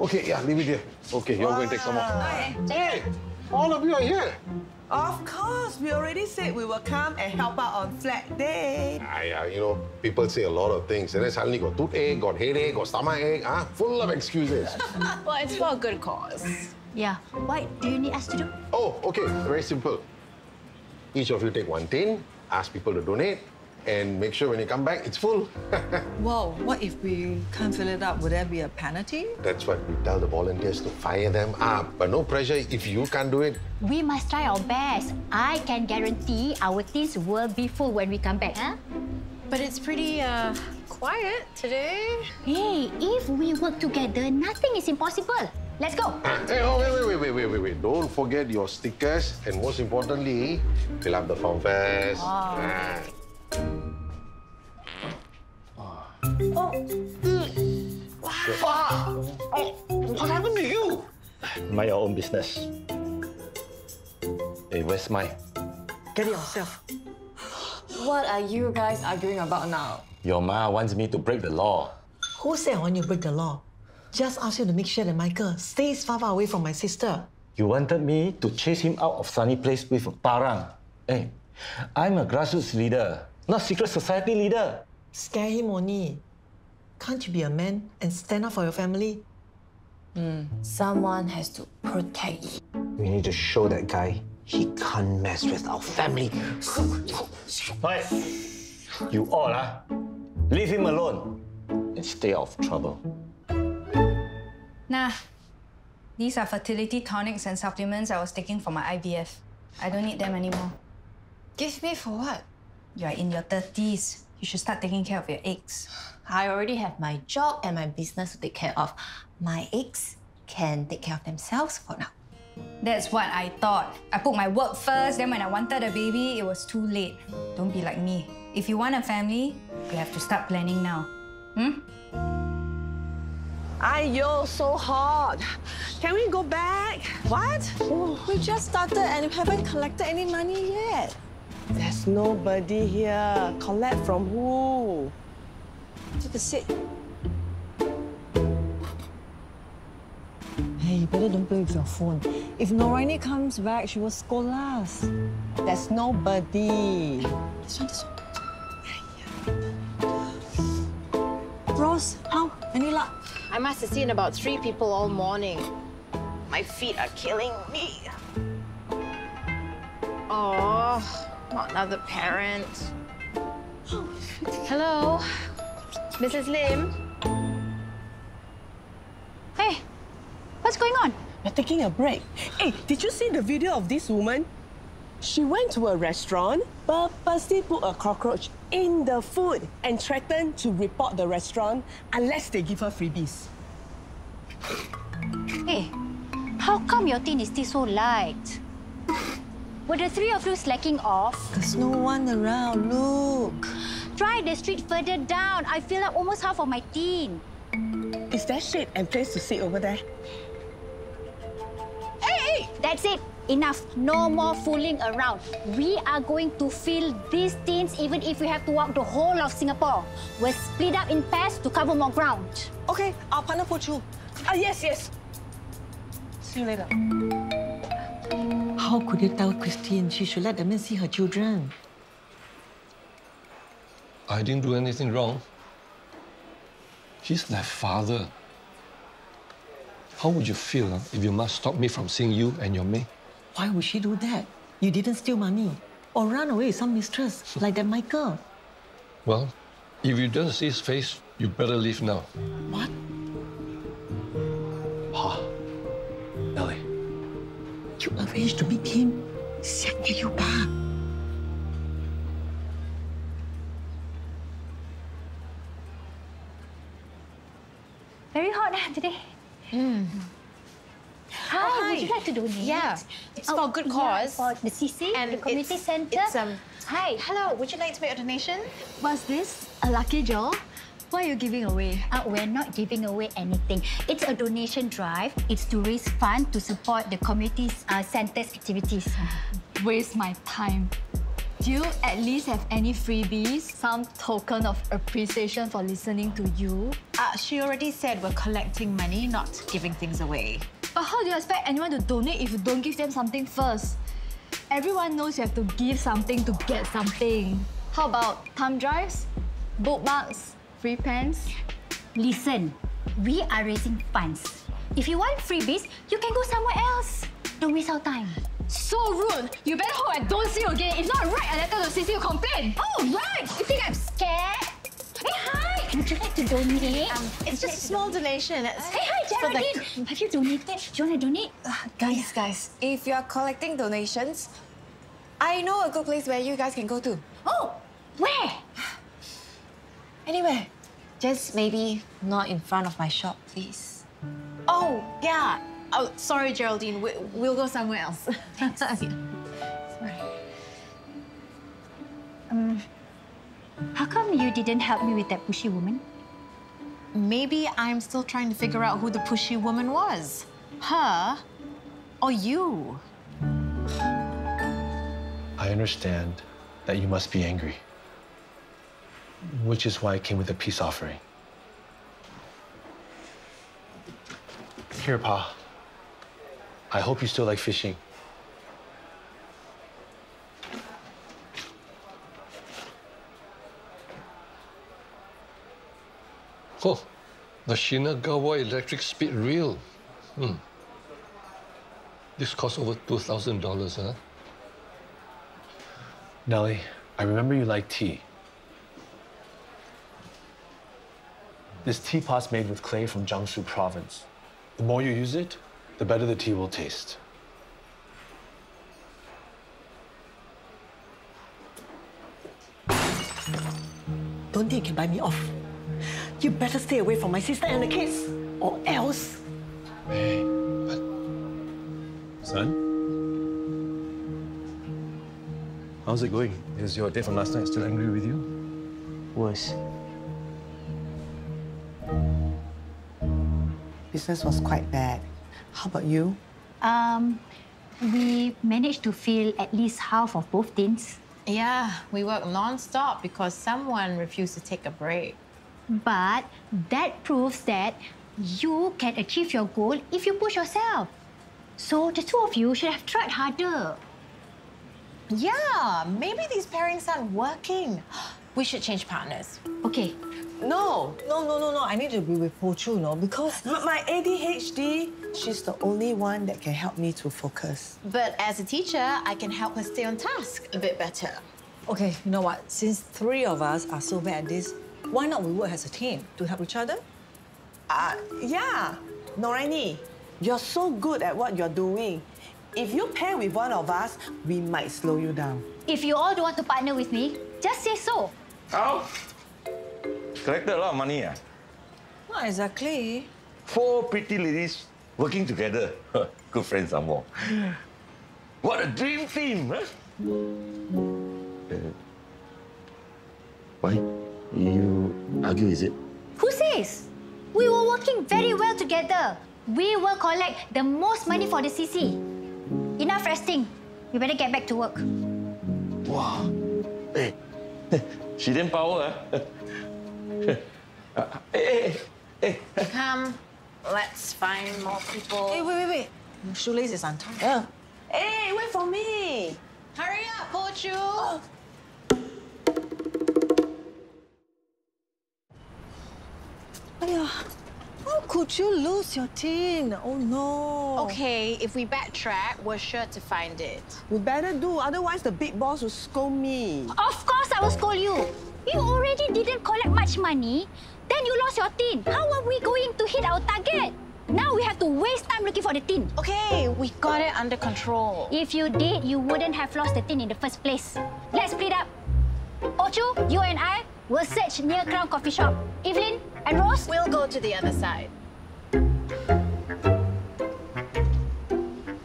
Okay, yeah, leave it here. Okay, you're going to take some more. Hey, all of you are here. Of course, we already said we will come and help out on Flag Day. Yeah, you know, people say a lot of things, and then suddenly got toothache, got headache, got stomachache, full of excuses. Well, it's for a good cause. Yeah. What do you need us to do? Oh, okay, very simple. Each of you take one tin, ask people to donate, and make sure when you come back, it's full. Whoa, what if we can't fill it up? Would there be a penalty? That's what we tell the volunteers to fire them up. But no pressure if you can't do it. We must try our best. I can guarantee our tins will be full when we come back, huh? But it's pretty, quiet today. Hey, if we work together, nothing is impossible. Let's go. Hey, oh, wait. Don't forget your stickers. And most importantly, fill up the form first. What happened to you? Mind your own business. Hey, where's mine? Get it yourself. What are you guys arguing about now? Your ma wants me to break the law. Who said I want you to break the law? Just ask you to make sure that Michael stays far away from my sister. You wanted me to chase him out of Sunny Place with a parang. Hey, I'm a grassroots leader, not secret society leader. Scare him only. Can't you be a man and stand up for your family? Someone has to protect you. We need to show that guy he can't mess with our family. Hey, you all, leave him alone and stay out of trouble. Nah, these are fertility tonics and supplements I was taking for my IVF. I don't need them anymore. Give me for what? You are in your 30s. You should start taking care of your eggs. I already have my job and my business to take care of. My eggs can take care of themselves for now. That's what I thought. I put my work first, then when I wanted a baby, it was too late. Don't be like me. If you want a family, you have to start planning now. Ayo, so hot. Can we go back? What? We just started and we haven't collected any money yet. There's nobody here. Collect from who? Take a seat. Hey, you better don't play with your phone. If Nooraini comes back, she will scold us. There's nobody. This one. Rose, how? Any luck? I must have seen about 3 people all morning. My feet are killing me. Oh, not another parent. Hello, Mrs. Lim. Hey, what's going on? We're taking a break. Hey, did you see the video of this woman? She went to a restaurant, purposely put a cockroach in the food and threatened to report the restaurant unless they give her freebies. Hey, how come your tin is still so light? Were the 3 of you slacking off? There's no one around, look. Try the street further down. I filled up almost half of my tin. Is there shade and place to sit over there? Hey! That's it. Enough. No more fooling around. We are going to fill these tins even if we have to walk the whole of Singapore. We'll split up in pairs to cover more ground. Okay, our partner Poh Choo. Yes. See you later. How could you tell Christine she should let the men see her children? I didn't do anything wrong. He's their father. How would you feel if your must stop me from seeing you and your maid? Why would she do that? You didn't steal money or run away with some mistress like that Michael. Well, if you don't see his face, you better leave now. What? Pa, Ellie. You arranged to meet him? Siapa you, Pa? Very hot today. Hi, would you like to donate? Yeah, it's for a good cause. For the CC, And the community centre. Hi. Hello, would you like to make a donation? What's this? A lucky draw? What are you giving away? We're not giving away anything. It's a donation drive. It's to raise funds to support the community centre's activities. Waste my time. Do you at least have any freebies? Some token of appreciation for listening to you? She already said we're collecting money, not giving things away. But how do you expect anyone to donate if you don't give them something first? Everyone knows you have to give something to get something. How about thumb drives, bookmarks, free pens? Listen, we are raising funds. If you want freebies, you can go somewhere else. Don't waste our time. So rude! You better hope I don't see you again. If not, write a letter to CC to complain. Oh, right! You think I'm scared? Hey, hi! Would you like to donate? It's just a small donation. Hey, hi, Geraldine! Have you donated? Do you want to donate? Guys, if you're collecting donations, I know a good place where you guys can go to. Oh, where? Anyway. Just maybe not in front of my shop, please. Oh, yeah. Oh, sorry, Geraldine. We'll go somewhere else. How come you didn't help me with that pushy woman? Maybe I'm still trying to figure out who the pushy woman was. Her or you? I understand that you must be angry, which is why I came with a peace offering. Here, Pa. I hope you still like fishing. Oh, the Shinagawa electric speed reel. This costs over $2,000, huh? Nellie, I remember you like tea. This teapot's made with clay from Jiangsu province. The more you use it, the better the tea will taste. Don't think you can buy me off. You better stay away from my sister and the kids, or else. Hey, but... Son? How's it going? Is your date from last night still angry with you? Worse. Business was quite bad. How about you? We managed to fill at least half of both tins. Yeah, we worked non-stop because someone refused to take a break. But that proves that you can achieve your goal if you push yourself. So the two of you should have tried harder. Yeah, maybe these pairings aren't working. We should change partners. Okay. No. I need to be with Poh Choo, because my ADHD, she's the only one that can help me to focus. But as a teacher, I can help her stay on task a bit better. Okay, you know what? Since three of us are so bad at this, why not we work as a team to help each other? Yeah. Nooraini, you're so good at what you're doing. If you pair with one of us, we might slow you down. If you all don't want to partner with me, just say so. How? Collected a lot of money, Not exactly. 4 pretty ladies working together. Good friends some more. What a dream team, huh? Why? You argue, is it? Who says? We were working very well together. We will collect the most money for the CC. Enough resting. You better get back to work. Wow. Hey, she didn't power, huh? Hey. Come, let's find more people. Hey, wait. Your shoelace is untied. Hey, wait for me. Hurry up, Poh Choo. How could you lose your tin? Oh, no. Okay, if we backtrack, we're sure to find it. We better do, otherwise the big boss will scold me. Of course I will scold you. You already didn't collect much money. Then you lost your tin. How are we going to hit our target? Now we have to waste time looking for the tin. Okay, we got it under control. If you did, you wouldn't have lost the tin in the first place. Let's split up. Poh Choo, you and I will search near Crown Coffee Shop. Evelyn and Rose? We'll go to the other side.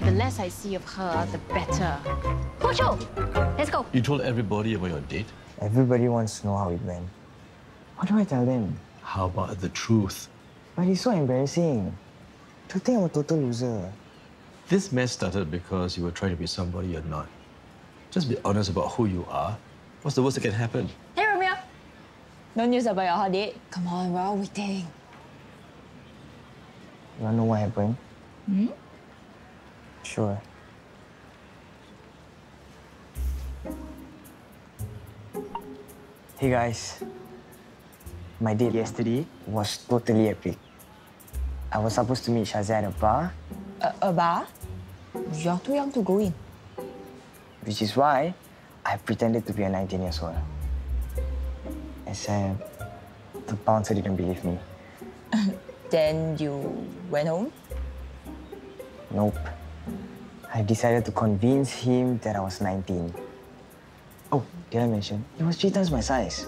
The less I see of her, the better. Poh Choo, let's go. You told everybody about your date? Everybody wants to know how it went. What do I tell them? How about the truth? But it's so embarrassing. To think I'm a total loser. This mess started because you were trying to be somebody you're not. Just be honest about who you are. What's the worst that can happen? Hey, Romeo. No news about your hot date? Come on, we're all waiting. You wanna know what happened? Hmm? Sure. Hey guys. My date yesterday was totally epic. I was supposed to meet Shazia at a bar. A bar? You're too young to go in. Which is why I pretended to be a 19 years old. Except the bouncer didn't believe me. Then you went home? Nope. I decided to convince him that I was 19. Oh, did I mention? He was 3 times my size.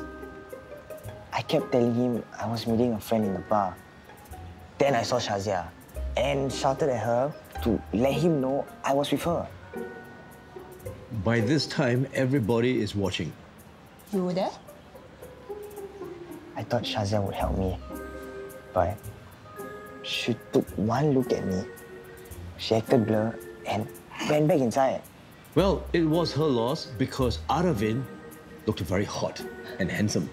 I kept telling him I was meeting a friend in the bar. Then I saw Shazia and shouted at her to let him know I was with her. By this time, everybody is watching. You were there? I thought Shazia would help me, but she took one look at me. She acted blur and went back inside. Well, it was her loss because Aravind looked very hot and handsome.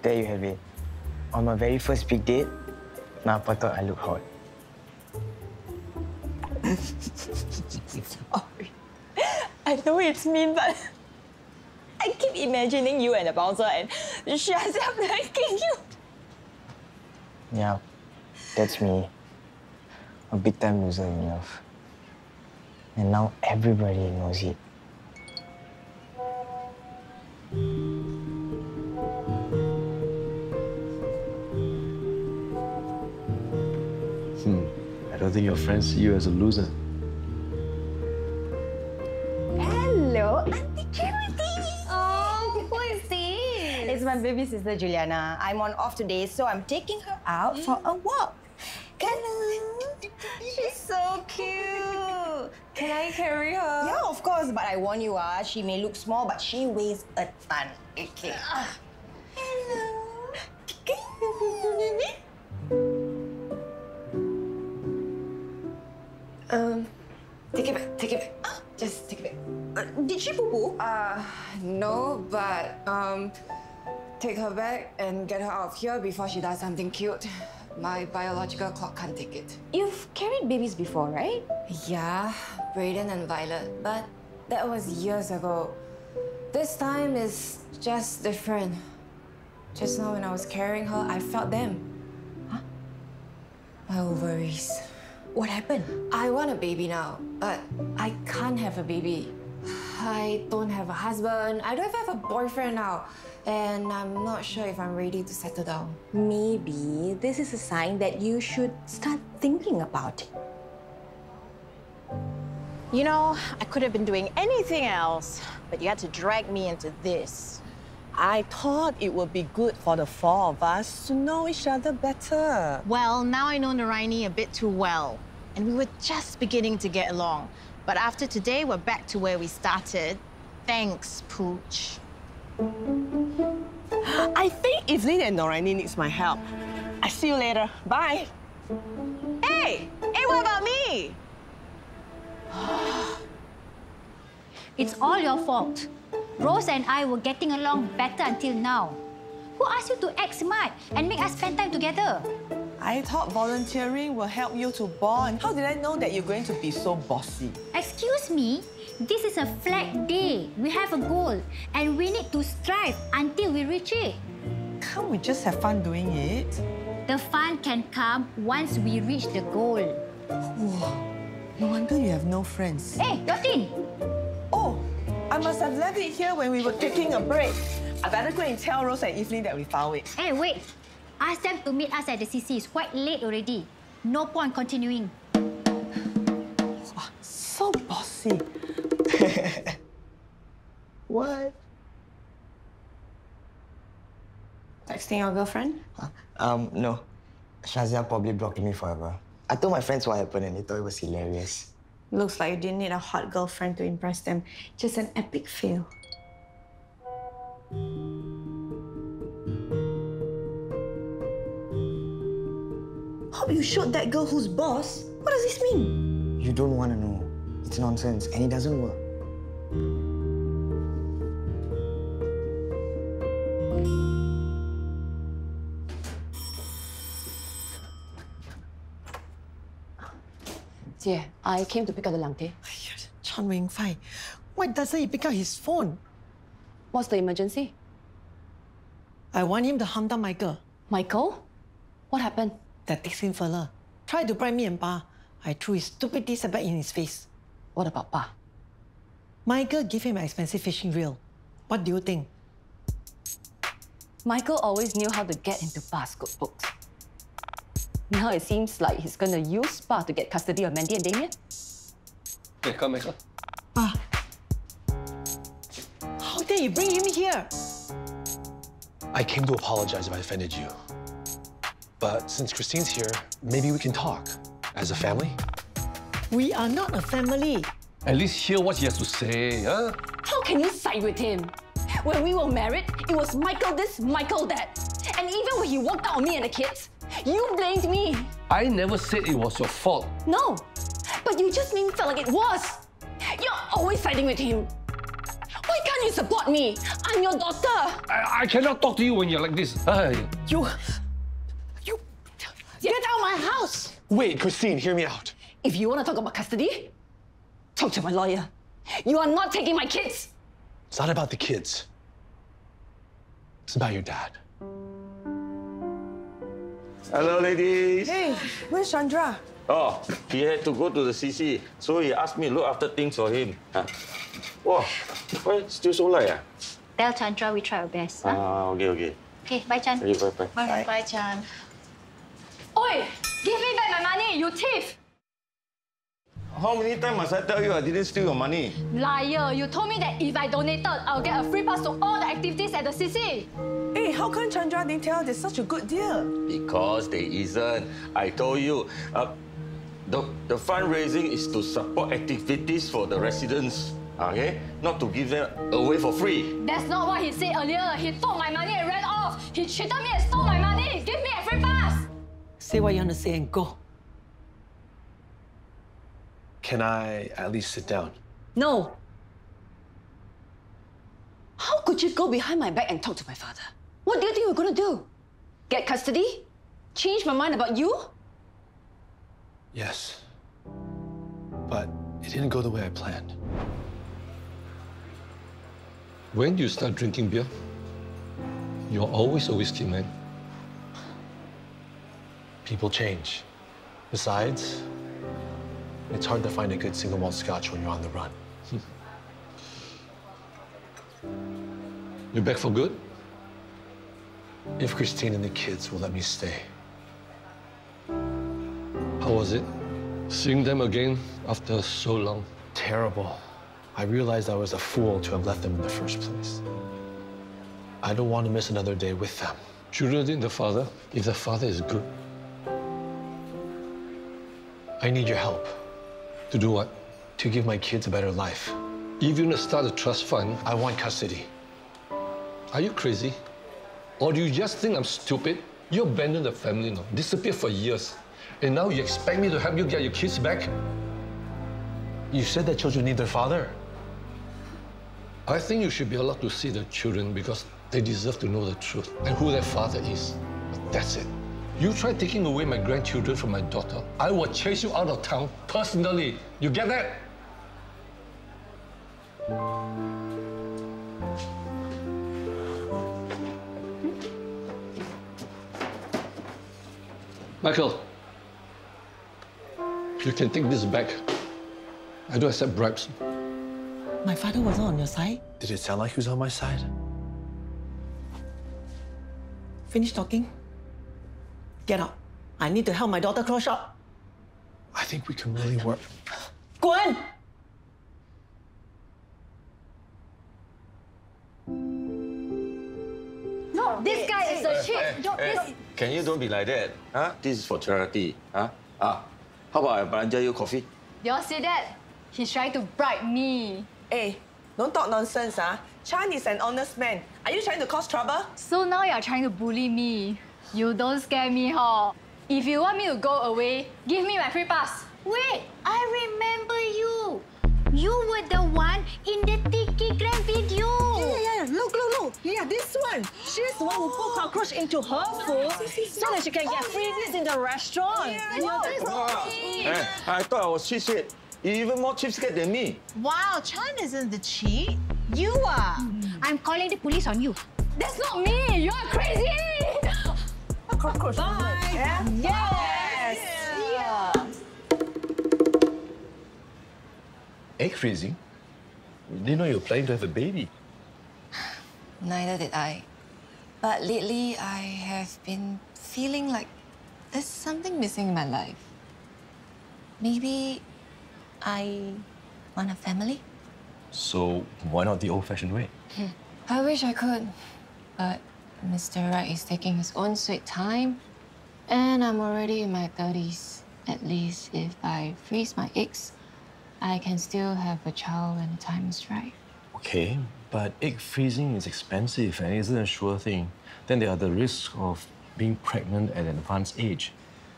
There you have it. On my very first big date, Napa thought I looked hot. Sorry. I know it's mean, but I keep imagining you and the bouncer and Shazia blanking you. Yeah, that's me. A big-time loser in love. And now everybody knows it. I don't think your friends see you as a loser. Hello, Auntie Geraldine. Oh, who is this? It's my baby sister Juliana. I'm on off today, so I'm taking her out for a walk. Hello. She's so cute. Can I carry her? Yeah, of course. But I warn you, she may look small, but she weighs a ton. Okay. Hello. Take it back. Just take it back. Did she poo-poo? No, but take her back and get her out of here before she does something cute. My biological clock can't take it. You've carried babies before, right? Yeah, Brayden and Violet, but that was years ago. This time is just different. Just now when I was carrying her, I felt them. Huh? My ovaries. What happened? I want a baby now, but I can't have a baby. I don't have a husband. I don't even have a boyfriend now. And I'm not sure if I'm ready to settle down. Maybe this is a sign that you should start thinking about it. You know, I could have been doing anything else, but you had to drag me into this. I thought it would be good for the 4 of us to know each other better. Well, now I know Nooraini a bit too well, and we were just beginning to get along. But after today, we're back to where we started. Thanks, Pooch. I think Evelyn and Nooraini needs my help. I see you later. Bye. Hey, what about me? It's all your fault. Rose and I were getting along better until now. Who asked you to act smart and make us spend time together? I thought volunteering will help you to bond. How did I know that you're going to be so bossy? Excuse me? This is a flat day. We have a goal and we need to strive until we reach it. Can't we just have fun doing it? The fun can come once we reach the goal. Whoa. No wonder you have no friends. Hey, Geraldine! Oh, I must have left it here when we were taking a break. I better go and tell Rose and Evelyn that we found it. Hey, wait. Ask them to meet us at the CC. It's quite late already. No point continuing. Oh, so bossy. What? Texting your girlfriend? No. Shazia probably blocked me forever. I told my friends what happened and they thought it was hilarious. Looks like you didn't need a hot girlfriend to impress them. Just an epic fail. Hope you showed that girl who's boss. What does this mean? You don't want to know. It's nonsense and it doesn't work. Jie, I came to pick up the langte. Chan Wing-Fai, why doesn't he pick up his phone? What's the emergency? I want him to hunt down Michael. Michael? What happened? That Dixon fella tried to bribe me and Pa. I threw his stupid back in his face. What about Pa? Michael gave him an expensive fishing reel. What do you think? Michael always knew how to get into Pa's good books. Now it seems like he's gonna use Pa to get custody of Mandy and Damien. Hey, come, Michael. Pa, how dare you bring him here? I came to apologize if I offended you. But since Christine's here, maybe we can talk as a family. We are not a family. At least hear what he has to say, huh? How can you side with him? When we were married, it was Michael this, Michael that. And even when he walked out on me and the kids, you blamed me. I never said it was your fault. No, but you just made me feel like it was. You're always siding with him. Why can't you support me? I'm your daughter. I cannot talk to you when you're like this. Hey. You get out of my house. Wait, Christine, hear me out. If you want to talk about custody, talk to my lawyer. You are not taking my kids. It's not about the kids. It's about your dad. Hello, ladies. Hey, where's Chandra? Oh, he had to go to the CC, so he asked me to look after things for him. Wow, why still so late? Tell Chandra we try our best. Huh? Okay. Okay, bye, Chan. Okay, bye. Bye, Chan. Oi! Give me back my money, you thief! How many times must I tell you I didn't steal your money? Liar! You told me that if I donated, I'll get a free pass to all the activities at the CC. Hey, how come Chandra didn't tell there's such a good deal? Because there isn't. I told you. The fundraising is to support activities for the residents, okay? Not to give them away for free. That's not what he said earlier. He took my money and ran off. He cheated me and stole my money. Give me a free pass. Say what you want to say and go. Can I at least sit down? No. How could you go behind my back and talk to my father? What do you think we're going to do? Get custody? Change my mind about you? Yes. But it didn't go the way I planned. When you start drinking beer, you're always a whiskey man. People change. Besides, it's hard to find a good single malt scotch when you're on the run. You back for good? If Christine and the kids will let me stay. How was it? Seeing them again after so long? Terrible. I realized I was a fool to have left them in the first place. I don't want to miss another day with them. Geraldine, the father, if the father is good. I need your help. To do what? To give my kids a better life. If you want to start a trust fund... I want custody. Are you crazy? Or do you just think I'm stupid? You abandoned the family now, disappeared for years. And now you expect me to help you get your kids back? You said that children need their father. I think you should be allowed to see the children because they deserve to know the truth and who their father is. But that's it. You try taking away my grandchildren from my daughter, I will chase you out of town personally. You get that? Michael, you can take this back. I don't accept bribes. My father wasn't on your side? Did it sound like he was on my side? Finish talking. Get out. I need to help my daughter close shop. I think we can really work. Go on! No, this guy is a shit. Can you don't be like that? Huh? This is for charity. Huh? How about I belanja you coffee? Y'all see that? He's trying to bribe me. Hey, don't talk nonsense, Chan is an honest man. Are you trying to cause trouble? So now you're trying to bully me. You don't scare me, huh? If you want me to go away, give me my free pass. Wait, I remember you. You were the one in the Tiki Gram video. Yeah. Look. Yeah, this one. She's the one who put cockroach into her food so that she can get freebies in the restaurant. I thought I was cheapskate. Even more cheapskate than me. Wow, Chan isn't the cheat. You are. I'm calling the police on you. That's not me. You're crazy. A cockroach. Bye. Yeah? Yes. Yeah. Egg freezing? Didn't know you were planning to have a baby. Neither did I. But lately, I have been feeling like there's something missing in my life. Maybe I want a family? So why not the old-fashioned way? I wish I could, but Mr. Right is taking his own sweet time, and I'm already in my 30s. At least if I freeze my eggs, I can still have a child when the time is right. Okay, but egg freezing is expensive and isn't a sure thing. Then there are the risks of being pregnant at an advanced age.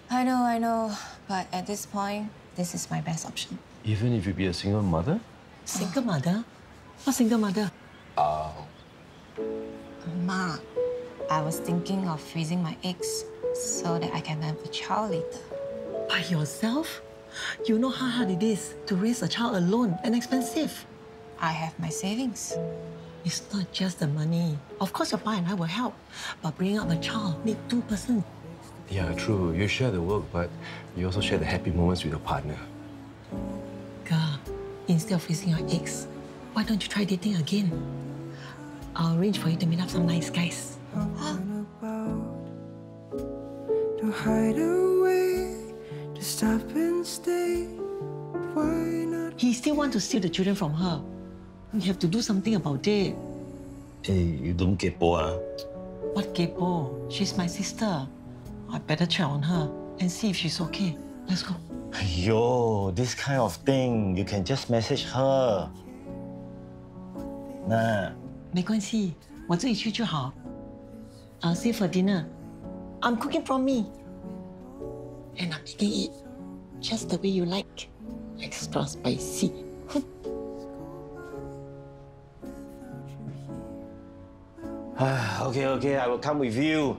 I know, but at this point, this is my best option. Even if you be a single mother? Single mother? What single mother? Ma, I was thinking of freezing my eggs so that I can have a child later. By yourself? You know how hard it is to raise a child alone and expensive. I have my savings. It's not just the money. Of course, your pa and I will help, but bringing up a child need 2 persons. Yeah, true. You share the work, but you also share the happy moments with your partner. Girl, instead of freezing your eggs, why don't you try dating again? I'll arrange for you to meet up some nice guys. To hide away, to stop and stay. Why not? He still wants to steal the children from her. We have to do something about it. Hey, you don't kepo, ah? What kepo? She's my sister. I better check on her and see if she's okay. Let's go. Yo, this kind of thing, you can just message her. Nah. 没关系，我自己去就好。I'll see you for dinner. I'm cooking for me. And I'm making it just the way you like. Extra spicy. Okay, I will come with you.